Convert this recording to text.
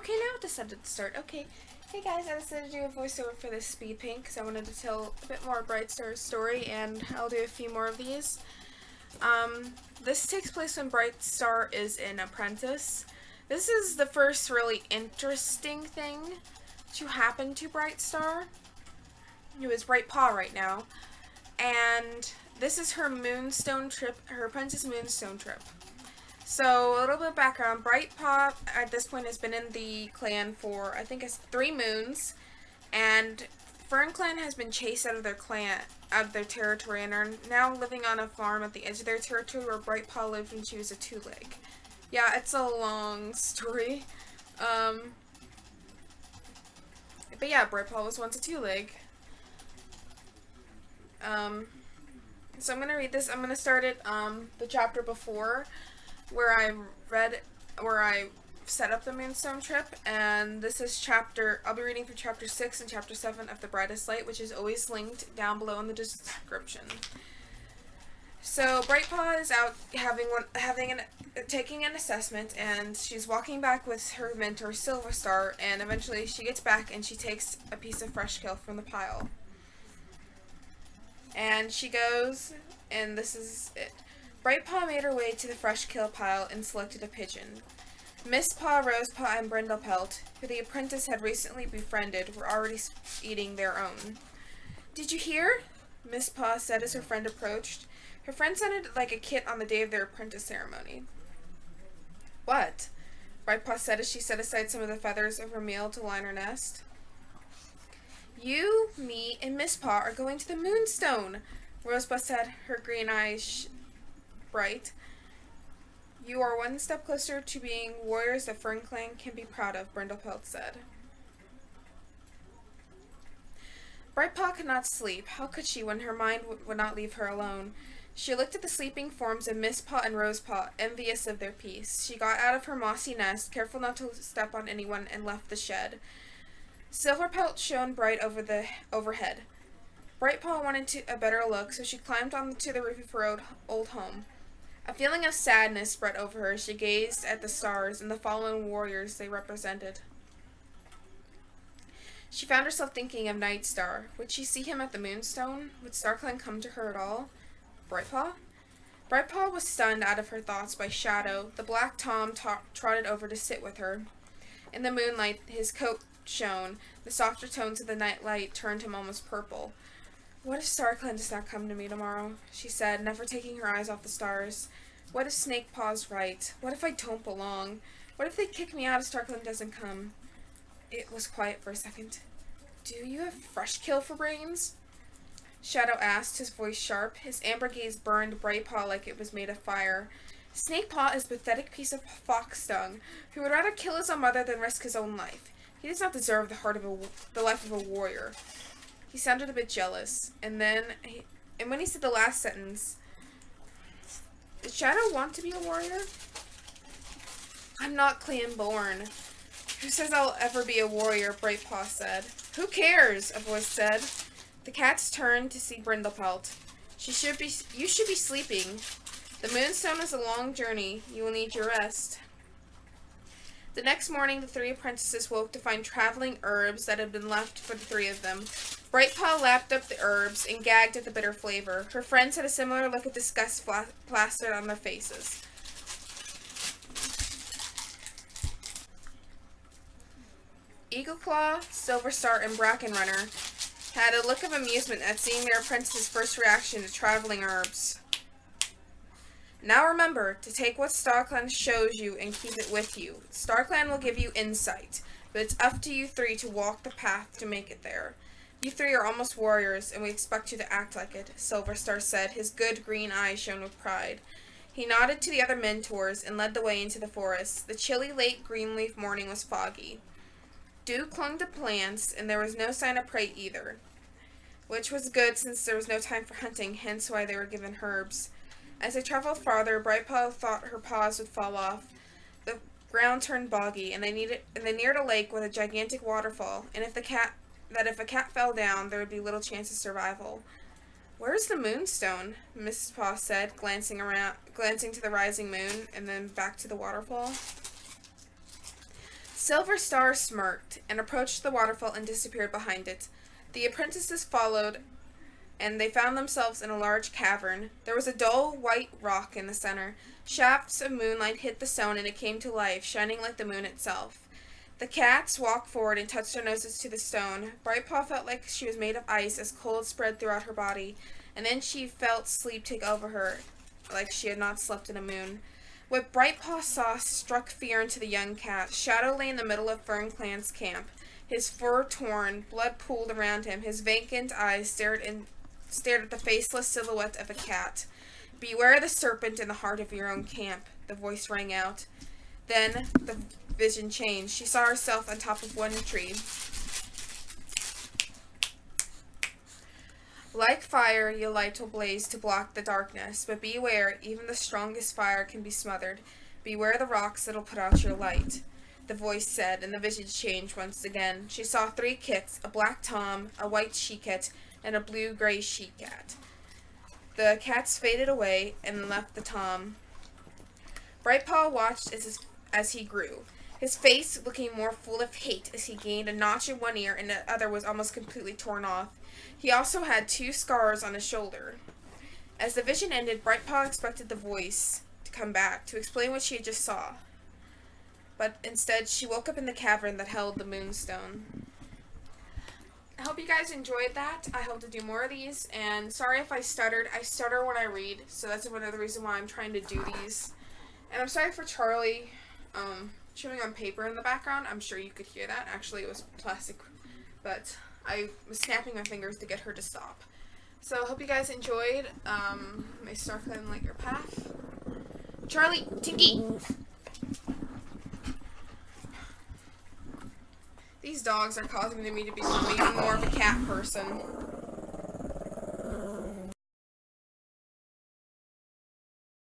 Okay, now it decided to start. Okay. Hey guys, I decided to do a voiceover for this speed paint because I wanted to tell a bit more of Brightstar's story, and I'll do a few more of these. This takes place when Brightstar is an apprentice. This is the first really interesting thing to happen to Brightstar, who is Bright Paw right now, and this is her moonstone trip, her apprentice moonstone trip. So, a little bit of background. Bright Paw, at this point, has been in the clan for, I think it's 3 moons, and Fern Clan has been chased out of their clan, out of their territory, and are now living on a farm at the edge of their territory where Bright Paw lived when she was a 2-leg. Yeah, it's a long story. But yeah, Bright Paw was once a 2-leg. So I'm gonna read this. I'm gonna start at the chapter before, where I set up the Moonstone trip, and this is I'll be reading from chapter 6 and chapter 7 of The Brightest Light, which is always linked down below in the description. So Brightpaw is out taking an assessment, and she's walking back with her mentor Silverstar, and eventually she gets back and she takes a piece of fresh kill from the pile. And she goes, and this is it. Brightpaw made her way to the fresh kill pile and selected a pigeon. Mistpaw, Rosepaw, and Brindlepelt, who the apprentice had recently befriended, were already eating their own. "Did you hear?" Mistpaw said as her friend approached. Her friend sounded like a kit on the day of their apprentice ceremony. "What?" Brightpaw said as she set aside some of the feathers of her meal to line her nest. "You, me, and Mistpaw are going to the Moonstone," Rosepaw said, her green eyes bright. "You are one step closer to being warriors that Fern Clan can be proud of," Brindlepelt said. Brightpaw could not sleep. How could she when her mind would not leave her alone? She looked at the sleeping forms of Mistpaw and Rosepaw, envious of their peace. She got out of her mossy nest, careful not to step on anyone, and left the shed. Silverpelt shone bright overhead. Brightpaw wanted a better look, so she climbed onto the roof of her old home. A feeling of sadness spread over her as she gazed at the stars and the fallen warriors they represented. She found herself thinking of Nightstar. Would she see him at the Moonstone? Would StarClan come to her at all? Brightpaw? Brightpaw was stunned out of her thoughts by Shadow. The black Tom trotted over to sit with her. In the moonlight, his coat shone. The softer tones of the night light turned him almost purple. "What if StarClan does not come to me tomorrow?" she said, never taking her eyes off the stars. "What if Snakepaw's right? What if I don't belong? What if they kick me out if StarClan doesn't come?" It was quiet for a second. "Do you have fresh kill for brains?" Shadow asked, his voice sharp. His amber gaze burned Brightpaw like it was made of fire. "Snakepaw's is a pathetic piece of fox dung, who would rather kill his own mother than risk his own life. He does not deserve the life of a warrior." He sounded a bit jealous, and when he said the last sentence, "Did Shadow want to be a warrior?" "I'm not clan born. Who says I'll ever be a warrior?" Brightpaw said. "Who cares?" a voice said. The cats turned to see Brindlepelt. You should be sleeping. The Moonstone is a long journey. You will need your rest." The next morning, the 3 apprentices woke to find traveling herbs that had been left for the 3 of them. Brightpaw lapped up the herbs and gagged at the bitter flavor. Her friends had a similar look of disgust plastered on their faces. Eagleclaw, Silverstar, and Brackenrunner had a look of amusement at seeing their apprentice's first reaction to traveling herbs. "Now remember to take what StarClan shows you and keep it with you. StarClan will give you insight, but it's up to you 3 to walk the path to make it there. You 3 are almost warriors, and we expect you to act like it," Silverstar said, his good green eyes shone with pride. He nodded to the other mentors and led the way into the forest. The chilly late greenleaf morning was foggy. Dew clung to plants, and there was no sign of prey either, which was good since there was no time for hunting, hence why they were given herbs. As they traveled farther, Brightpaw thought her paws would fall off. The ground turned boggy, and they neared a lake with a gigantic waterfall, and if a cat fell down, there would be little chance of survival. "Where's the Moonstone?" Mrs. Paw said, glancing to the rising moon, and then back to the waterfall. Silver Star smirked and approached the waterfall and disappeared behind it. The apprentices followed, and they found themselves in a large cavern. There was a dull white rock in the center. Shafts of moonlight hit the stone and it came to life, shining like the moon itself. The cats walked forward and touched their noses to the stone. Brightpaw felt like she was made of ice as cold spread throughout her body, and then she felt sleep take over her, like she had not slept in a moon. What Brightpaw saw struck fear into the young cat. Shadow lay in the middle of StarClan's camp. His fur torn, blood pooled around him. His vacant eyes stared at the faceless silhouette of a cat. "Beware the serpent in the heart of your own camp," the voice rang out. Then the vision changed. She saw herself on top of one tree. "Like fire, your light will blaze to block the darkness, but beware, even the strongest fire can be smothered. Beware the rocks that'll put out your light," the voice said, and the vision changed once again. She saw 3 kits, a black tom, a white she-cat, and a blue-gray she-cat. The cats faded away and left the tom. Brightpaw watched as he grew, his face looking more full of hate as he gained a notch in one ear and the other was almost completely torn off. He also had 2 scars on his shoulder. As the vision ended, Brightpaw expected the voice to come back to explain what she had just saw. But instead, she woke up in the cavern that held the moonstone. I hope you guys enjoyed that. I hope to do more of these, and sorry if I stuttered. I stutter when I read, so that's another reason why I'm trying to do these. And I'm sorry for Charlie chewing on paper in the background. I'm sure you could hear that. Actually, it was plastic, but I was snapping my fingers to get her to stop. So I hope you guys enjoyed. May StarClan light your path. Charlie, Tinky! These dogs are causing me to become even more of a cat person.